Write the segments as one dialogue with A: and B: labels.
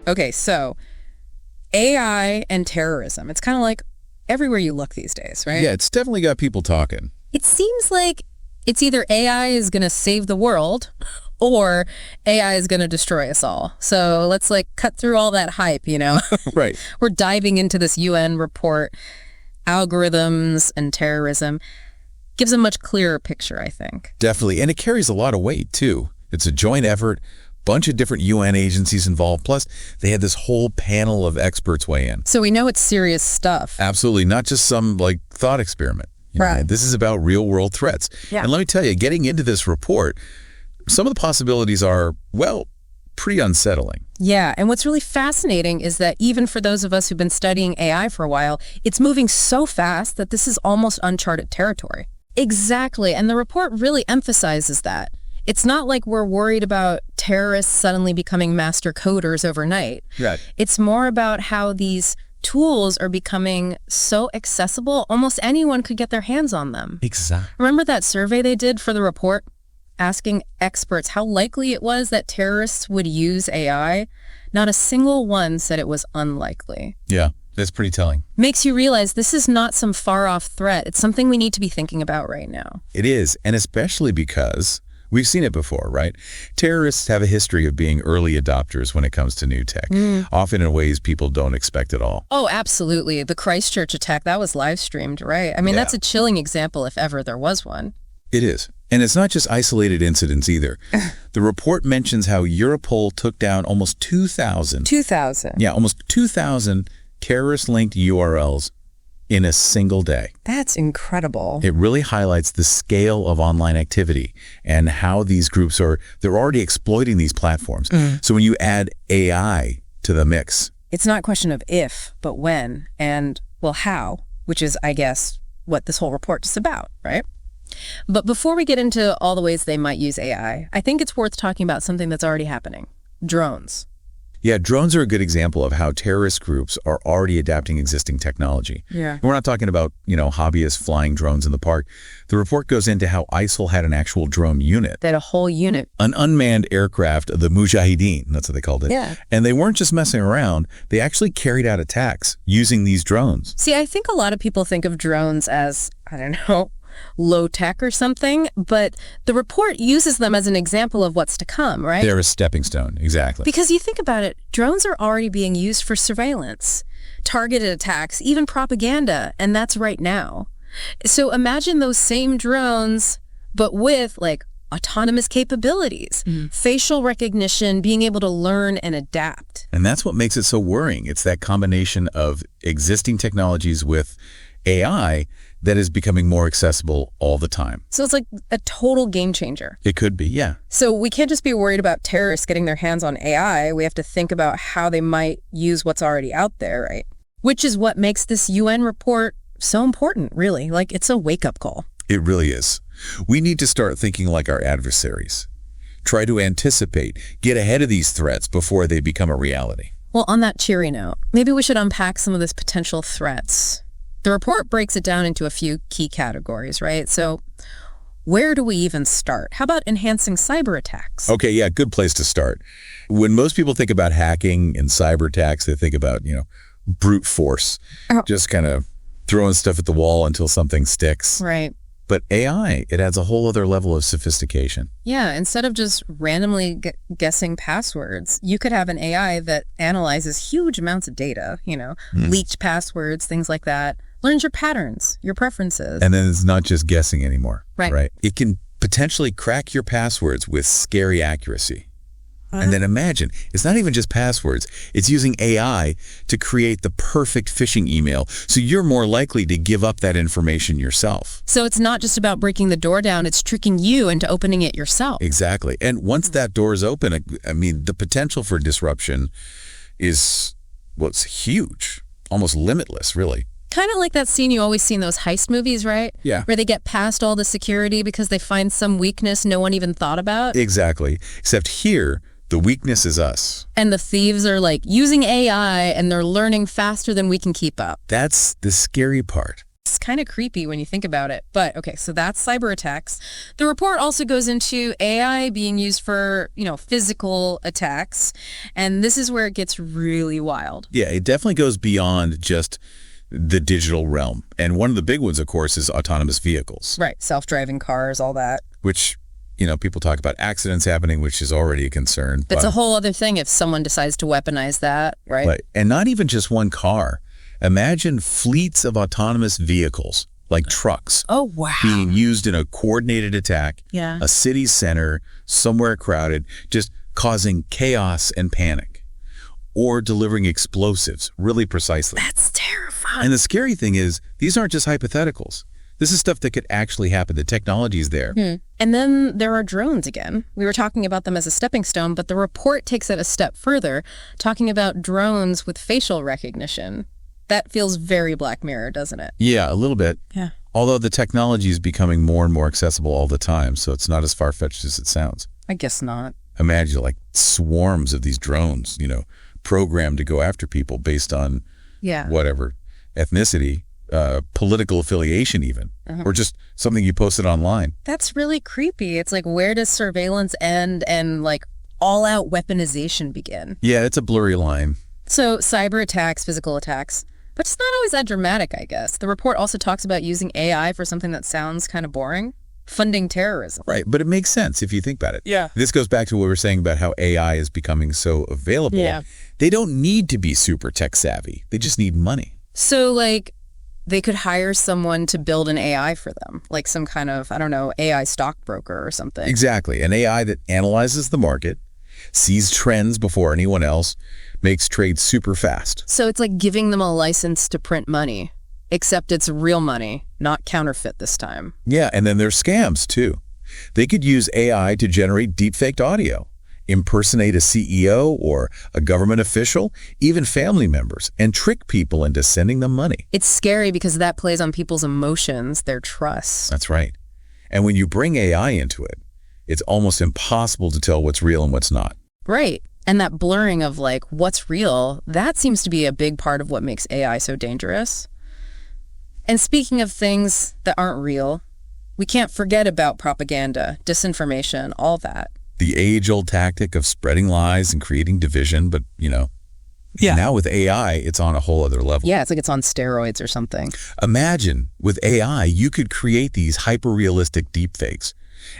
A: Okay, so AI and terrorism. It's kind of like everywhere you look these days, right?
B: Yeah, it's definitely got people talking.
A: It seems like it's either AI is going to save the world or AI is going to destroy us all. So let's cut through all that hype,
B: Right.
A: We're diving into this UN report, algorithms and terrorism. Gives a much clearer picture, I think.
B: Definitely. And it carries a lot of weight, too. It's a joint effort, bunch of different UN agencies involved. Plus, they had this whole panel of experts weigh in.
A: So we know it's serious stuff.
B: Absolutely. Not just some thought experiment.
A: Right.
B: This is about real world threats.
A: Yeah.
B: And let me tell you, getting into this report, some of the possibilities are, pretty unsettling.
A: Yeah. And what's really fascinating is that even for those of us who've been studying AI for a while, it's moving so fast that this is almost uncharted territory. Exactly. And the report really emphasizes that. It's not like we're worried about terrorists suddenly becoming master coders overnight.
B: Right.
A: It's more about how these tools are becoming so accessible, almost anyone could get their hands on them.
B: Exactly.
A: Remember that survey they did for the report, asking experts how likely it was that terrorists would use AI? Not a single one said it was unlikely.
B: Yeah, that's pretty telling.
A: Makes you realize this is not some far-off threat. It's something we need to be thinking about right now.
B: It is, and especially because we've seen it before, right? Terrorists have a history of being early adopters when it comes to new tech, often in ways people don't expect at all.
A: Oh, absolutely. The Christchurch attack, that was live streamed, right? I mean, That's a chilling example if ever there was one.
B: It is. And it's not just isolated incidents either. The report mentions how Europol took down almost 2,000.
A: 2,000?
B: Yeah, almost 2,000 terrorist-linked URLs in a single day.
A: That's incredible.
B: It really highlights the scale of online activity and how these groups they're already exploiting these platforms. So when you add AI to the mix,
A: it's not a question of if, but when, and, how, which is, I guess, what this whole report is about, right? But before we get into all the ways they might use AI, I think it's worth talking about something that's already happening. Drones.
B: Yeah, drones are a good example of how terrorist groups are already adapting existing technology.
A: Yeah.
B: And we're not talking about, hobbyists flying drones in the park. The report goes into how ISIL had an actual drone unit.
A: They had a whole unit.
B: An unmanned aircraft, the Mujahideen, that's what they called it.
A: Yeah.
B: And they weren't just messing around. They actually carried out attacks using these drones.
A: See, I think a lot of people think of drones as, low tech or something, but the report uses them as an example of what's to come, right?
B: They're a stepping stone, exactly.
A: Because you think about it, drones are already being used for surveillance, targeted attacks, even propaganda, and that's right now. So imagine those same drones, but with autonomous capabilities, facial recognition, being able to learn and adapt.
B: And that's what makes it so worrying. It's that combination of existing technologies with AI that is becoming more accessible all the time.
A: So it's like a total game changer.
B: It could be, yeah.
A: So we can't just be worried about terrorists getting their hands on AI. We have to think about how they might use what's already out there, right? Which is what makes this UN report so important, really. It's a wake-up call.
B: It really is. We need to start thinking like our adversaries. Try to anticipate, get ahead of these threats before they become a reality.
A: Well, on that cheery note, maybe we should unpack some of these potential threats. The report breaks it down into a few key categories, right? So where do we even start? How about enhancing cyber attacks?
B: Okay, yeah, good place to start. When most people think about hacking and cyber attacks, they think about, brute force, just kind of throwing stuff at the wall until something sticks.
A: Right.
B: But AI, it adds a whole other level of sophistication.
A: Yeah, instead of just randomly guessing passwords, you could have an AI that analyzes huge amounts of data, leaked passwords, things like that. Learns your patterns, your preferences.
B: And then it's not just guessing anymore.
A: Right.
B: It can potentially crack your passwords with scary accuracy. And then imagine, it's not even just passwords. It's using AI to create the perfect phishing email, so you're more likely to give up that information yourself.
A: So it's not just about breaking the door down, it's tricking you into opening it yourself.
B: Exactly. And once that door is open, the potential for disruption is, it's huge, almost limitless, really.
A: Kind of like that scene you always see in those heist movies, right?
B: Yeah.
A: Where they get past all the security because they find some weakness no one even thought about.
B: Exactly. Except here, the weakness is us.
A: And the thieves are using AI and they're learning faster than we can keep up.
B: That's the scary part.
A: It's kind of creepy when you think about it. But okay, so that's cyber attacks. The report also goes into AI being used for, physical attacks. And this is where it gets really wild.
B: Yeah, it definitely goes beyond just the digital realm. And one of the big ones, of course, is autonomous vehicles.
A: Right. Self-driving cars, all that.
B: Which, people talk about accidents happening, which is already a concern.
A: That's a whole other thing if someone decides to weaponize that, right?
B: Right. And not even just one car. Imagine fleets of autonomous vehicles, like trucks.
A: Oh, wow.
B: Being used in a coordinated attack.
A: Yeah.
B: A city center, somewhere crowded, just causing chaos and panic. Or delivering explosives really precisely.
A: That's terrifying.
B: And the scary thing is, these aren't just hypotheticals. This is stuff that could actually happen. The technology is there.
A: And then there are drones again. We were talking about them as a stepping stone, but the report takes it a step further, talking about drones with facial recognition. That feels very Black Mirror, doesn't it?
B: Yeah, a little bit.
A: Yeah.
B: Although the technology is becoming more and more accessible all the time, so it's not as far-fetched as it sounds.
A: I guess not.
B: Imagine like swarms of these drones, programmed to go after people based on whatever, ethnicity, political affiliation even, or just something you posted online.
A: That's really creepy. It's like, where does surveillance end and like all-out weaponization begin?
B: Yeah, it's a blurry line.
A: So cyber attacks, physical attacks, but it's not always that dramatic, I guess. The report also talks about using AI for something that sounds kind of boring. Funding terrorism.
B: Right, but it makes sense if you think about it.
A: Yeah.
B: This goes back to what we were saying about how AI is becoming so available.
A: Yeah.
B: They don't need to be super tech savvy. They just need money.
A: So like they could hire someone to build an AI for them, like some kind of, AI stockbroker or something.
B: Exactly. An AI that analyzes the market, sees trends before anyone else, makes trades super fast.
A: So it's like giving them a license to print money, except it's real money, not counterfeit this time.
B: Yeah, and then there's scams too. They could use AI to generate deepfaked audio, impersonate a CEO or a government official, even family members, and trick people into sending them money.
A: It's scary because that plays on people's emotions, their trust.
B: That's right. And when you bring AI into it, it's almost impossible to tell what's real and what's not.
A: Right. And that blurring of like what's real, that seems to be a big part of what makes AI so dangerous. And speaking of things that aren't real, we can't forget about propaganda, disinformation, all that.
B: The age-old tactic of spreading lies and creating division, but, now with AI, it's on a whole other level.
A: Yeah, it's like it's on steroids or something.
B: Imagine, with AI, you could create these hyper-realistic deepfakes.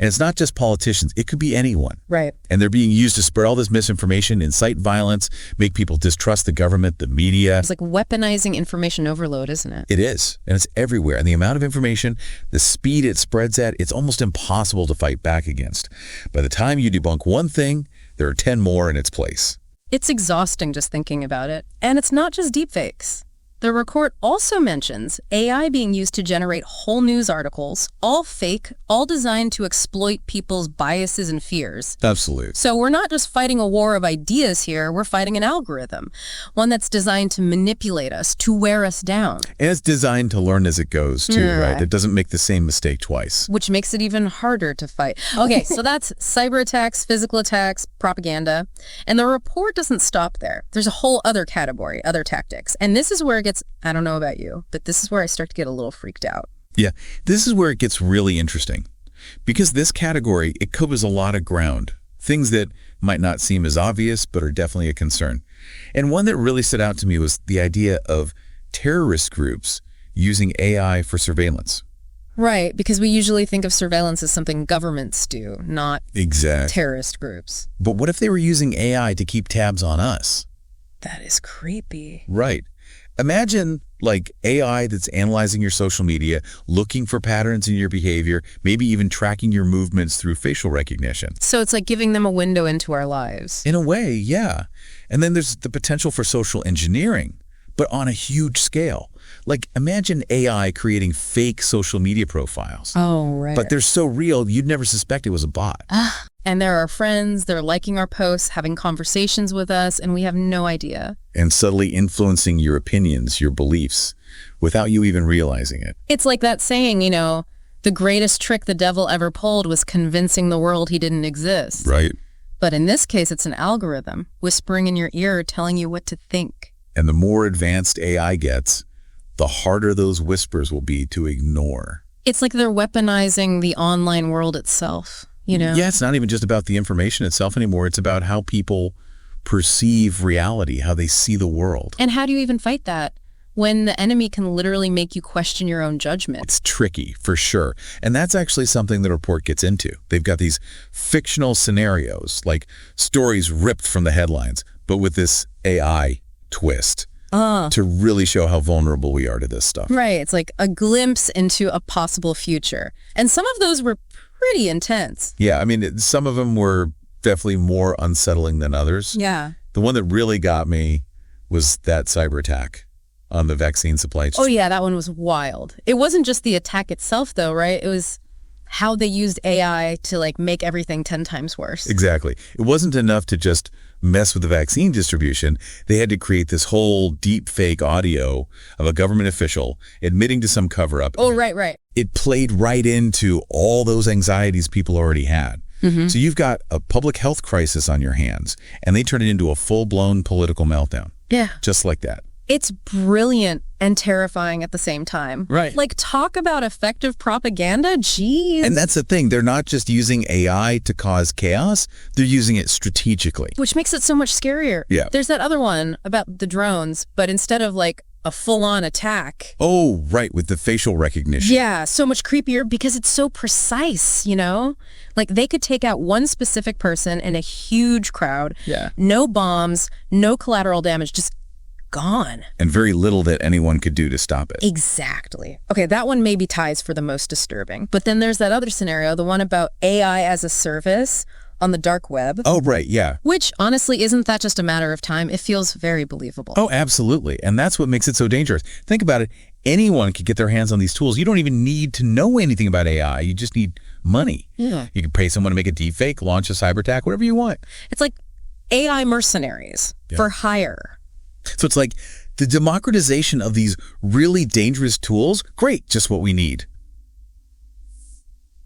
B: And it's not just politicians. It could be anyone.
A: Right.
B: And they're being used to spread all this misinformation, incite violence, make people distrust the government, the media.
A: It's like weaponizing information overload, isn't it?
B: It is. And it's everywhere. And the amount of information, the speed it spreads at, it's almost impossible to fight back against. By the time you debunk one thing, there are 10 more in its place.
A: It's exhausting just thinking about it. And it's not just deepfakes. The report also mentions AI being used to generate whole news articles, all fake, all designed to exploit people's biases and fears.
B: Absolutely.
A: So we're not just fighting a war of ideas here, we're fighting an algorithm, one that's designed to manipulate us, to wear us down.
B: And it's designed to learn as it goes, too, right? It doesn't make the same mistake twice.
A: Which makes it even harder to fight. Okay, so that's cyber attacks, physical attacks, propaganda. And the report doesn't stop there. There's a whole other category, other tactics. And this is where it gets, I don't know about you, but this is where I start to get a little freaked out.
B: Yeah, this is where it gets really interesting. Because this category, it covers a lot of ground. Things that might not seem as obvious, but are definitely a concern. And one that really stood out to me was the idea of terrorist groups using AI for surveillance.
A: Right, because we usually think of surveillance as something governments do, not terrorist groups.
B: But what if they were using AI to keep tabs on us?
A: That is creepy.
B: Right. Imagine like AI that's analyzing your social media, looking for patterns in your behavior, maybe even tracking your movements through facial recognition.
A: So it's like giving them a window into our lives.
B: In a way, yeah. And then there's the potential for social engineering, but on a huge scale. Like imagine AI creating fake social media profiles.
A: Oh, right.
B: But they're so real, you'd never suspect it was a bot.
A: And they're our friends, they're liking our posts, having conversations with us, and we have no idea.
B: And subtly influencing your opinions, your beliefs, without you even realizing it.
A: It's like that saying, the greatest trick the devil ever pulled was convincing the world he didn't exist.
B: Right.
A: But in this case, it's an algorithm whispering in your ear, telling you what to think.
B: And the more advanced AI gets, the harder those whispers will be to ignore.
A: It's like they're weaponizing the online world itself, you know?
B: Yeah, it's not even just about the information itself anymore. It's about how people perceive reality, how they see the world.
A: And how do you even fight that when the enemy can literally make you question your own judgment?
B: It's tricky, for sure. And that's actually something the report gets into. They've got these fictional scenarios, like stories ripped from the headlines, but with this AI twist to really show how vulnerable we are to this stuff.
A: Right. It's like a glimpse into a possible future. And some of those were pretty intense.
B: Yeah, I mean, some of them were definitely more unsettling than others.
A: Yeah.
B: The one that really got me was that cyber attack on the vaccine supply chain.
A: Oh, yeah, that one was wild. It wasn't just the attack itself, though, right? It was how they used AI to, like, make everything 10 times worse.
B: Exactly. It wasn't enough to just mess with the vaccine distribution. They had to create this whole deep fake audio of a government official admitting to some cover-up.
A: Oh, right.
B: It played right into all those anxieties people already had. So you've got a public health crisis on your hands, and they turn it into a full-blown political meltdown.
A: Yeah.
B: Just like that.
A: It's brilliant and terrifying at the same time.
B: Right.
A: Like, talk about effective propaganda. Jeez.
B: And that's the thing. They're not just using AI to cause chaos. They're using it strategically.
A: Which makes it so much scarier.
B: Yeah.
A: There's that other one about the drones, but instead of, like, a full-on attack.
B: Oh, right, with the facial recognition.
A: Yeah, so much creepier because it's so precise, you know? Like, they could take out one specific person in a huge crowd.
B: Yeah.
A: No bombs, no collateral damage, just gone.
B: And very little that anyone could do to stop it.
A: Exactly. Okay, that one maybe ties for the most disturbing. But then there's that other scenario, the one about AI as a service on the dark web.
B: Oh, right, yeah.
A: Which, honestly, isn't that just a matter of time? It feels very believable.
B: Oh, absolutely. And that's what makes it so dangerous. Think about it. Anyone could get their hands on these tools. You don't even need to know anything about AI. You just need money.
A: Yeah.
B: You can pay someone to make a deepfake, launch a cyber attack, whatever you want.
A: It's like AI mercenaries for hire.
B: So it's like the democratization of these really dangerous tools. Great, just what we need.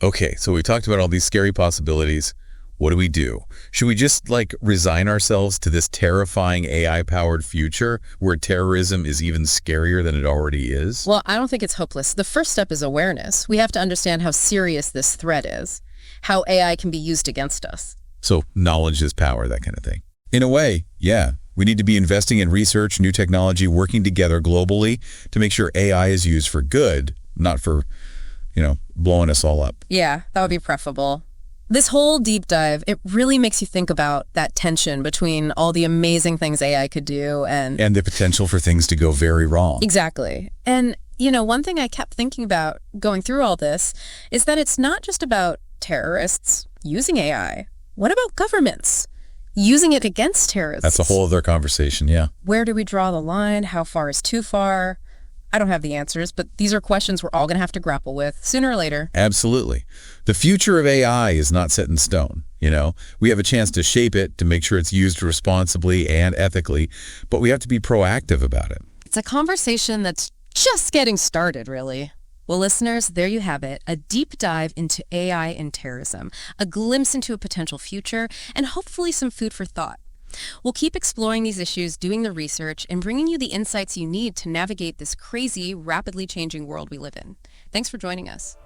B: Okay, so we talked about all these scary possibilities. What do we do? Should we just resign ourselves to this terrifying AI-powered future where terrorism is even scarier than it already is?
A: Well, I don't think it's hopeless. The first step is awareness. We have to understand how serious this threat is, how AI can be used against us.
B: So knowledge is power, that kind of thing. In a way, yeah. We need to be investing in research, new technology, working together globally to make sure AI is used for good, not for, blowing us all up.
A: Yeah, that would be preferable. This whole deep dive, it really makes you think about that tension between all the amazing things AI could do and
B: the potential for things to go very wrong.
A: Exactly. And, one thing I kept thinking about going through all this is that it's not just about terrorists using AI. What about governments using it against terrorists?
B: That's a whole other conversation, yeah.
A: Where do we draw the line? How far is too far? I don't have the answers, but these are questions we're all going to have to grapple with sooner or later.
B: Absolutely. The future of AI is not set in stone. We have a chance to shape it, to make sure it's used responsibly and ethically, but we have to be proactive about it.
A: It's a conversation that's just getting started, really. Well, listeners, there you have it, a deep dive into AI and terrorism, a glimpse into a potential future, and hopefully some food for thought. We'll keep exploring these issues, doing the research, and bringing you the insights you need to navigate this crazy, rapidly changing world we live in. Thanks for joining us.